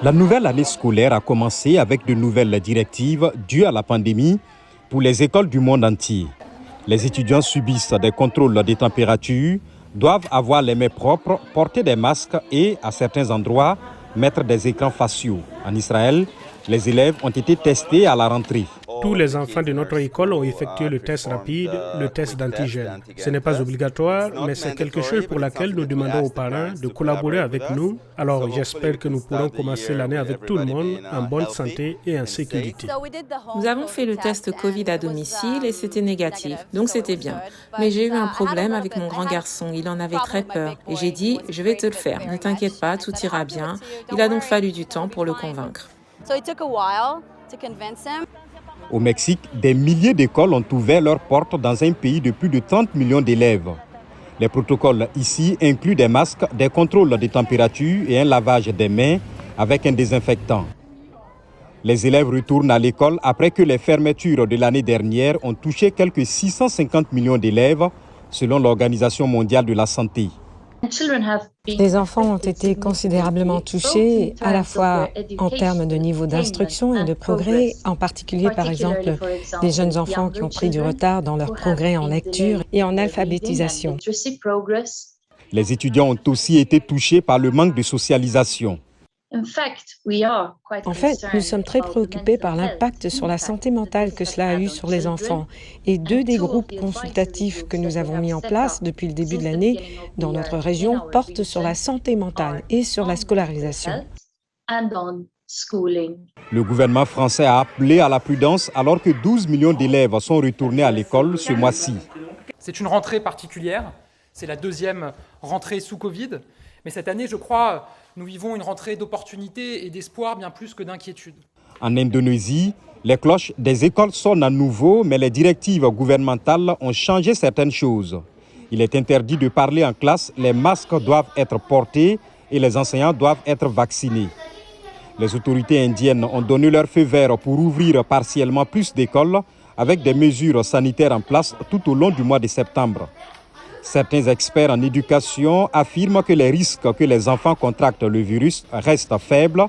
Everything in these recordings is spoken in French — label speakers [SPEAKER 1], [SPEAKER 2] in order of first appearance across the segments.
[SPEAKER 1] La nouvelle année scolaire a commencé avec de nouvelles directives dues à la pandémie pour les écoles du monde entier. Les étudiants subissent des contrôles des températures, doivent avoir les mains propres, porter des masques et, à certains endroits, mettre des écrans faciaux. En Israël, les élèves ont été testés à la rentrée.
[SPEAKER 2] Tous les enfants de notre école ont effectué le test rapide, le test d'antigène. Ce n'est pas obligatoire, mais c'est quelque chose pour laquelle nous demandons aux parents de collaborer avec nous. Alors j'espère que nous pourrons commencer l'année avec tout le monde en bonne santé et en sécurité.
[SPEAKER 3] Nous avons fait le test Covid à domicile et c'était négatif, donc c'était bien. Mais j'ai eu un problème avec mon grand garçon, il en avait très peur. Et j'ai dit, je vais te le faire, ne t'inquiète pas, tout ira bien. Il a donc fallu du temps pour le convaincre.
[SPEAKER 1] Au Mexique, des milliers d'écoles ont ouvert leurs portes dans un pays de plus de 30 millions d'élèves. Les protocoles ici incluent des masques, des contrôles de température et un lavage des mains avec un désinfectant. Les élèves retournent à l'école après que les fermetures de l'année dernière ont touché quelques 650 millions d'élèves, selon l'Organisation mondiale de la santé.
[SPEAKER 4] Les enfants ont été considérablement touchés, à la fois en termes de niveau d'instruction et de progrès, en particulier, par exemple, les jeunes enfants qui ont pris du retard dans leur progrès en lecture et en alphabétisation.
[SPEAKER 1] Les étudiants ont aussi été touchés par le manque de socialisation.
[SPEAKER 4] En fait, nous sommes très préoccupés par l'impact sur la santé mentale que cela a eu sur les enfants. Et deux des groupes consultatifs que nous avons mis en place depuis le début de l'année dans notre région portent sur la santé mentale et sur la scolarisation.
[SPEAKER 1] Le gouvernement français a appelé à la prudence alors que 12 millions d'élèves sont retournés à l'école ce mois-ci.
[SPEAKER 5] C'est une rentrée particulière, c'est la deuxième rentrée sous Covid. Mais cette année, je crois, nous vivons une rentrée d'opportunités et d'espoir bien plus que d'inquiétude.
[SPEAKER 1] En Indonésie, les cloches des écoles sonnent à nouveau, mais les directives gouvernementales ont changé certaines choses. Il est interdit de parler en classe, les masques doivent être portés et les enseignants doivent être vaccinés. Les autorités indiennes ont donné leur feu vert pour ouvrir partiellement plus d'écoles avec des mesures sanitaires en place tout au long du mois de septembre. Certains experts en éducation affirment que les risques que les enfants contractent le virus restent faibles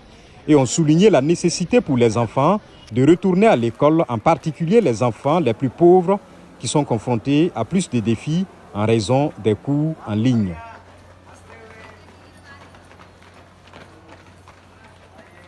[SPEAKER 1] et ont souligné la nécessité pour les enfants de retourner à l'école, en particulier les enfants les plus pauvres qui sont confrontés à plus de défis en raison des cours en ligne.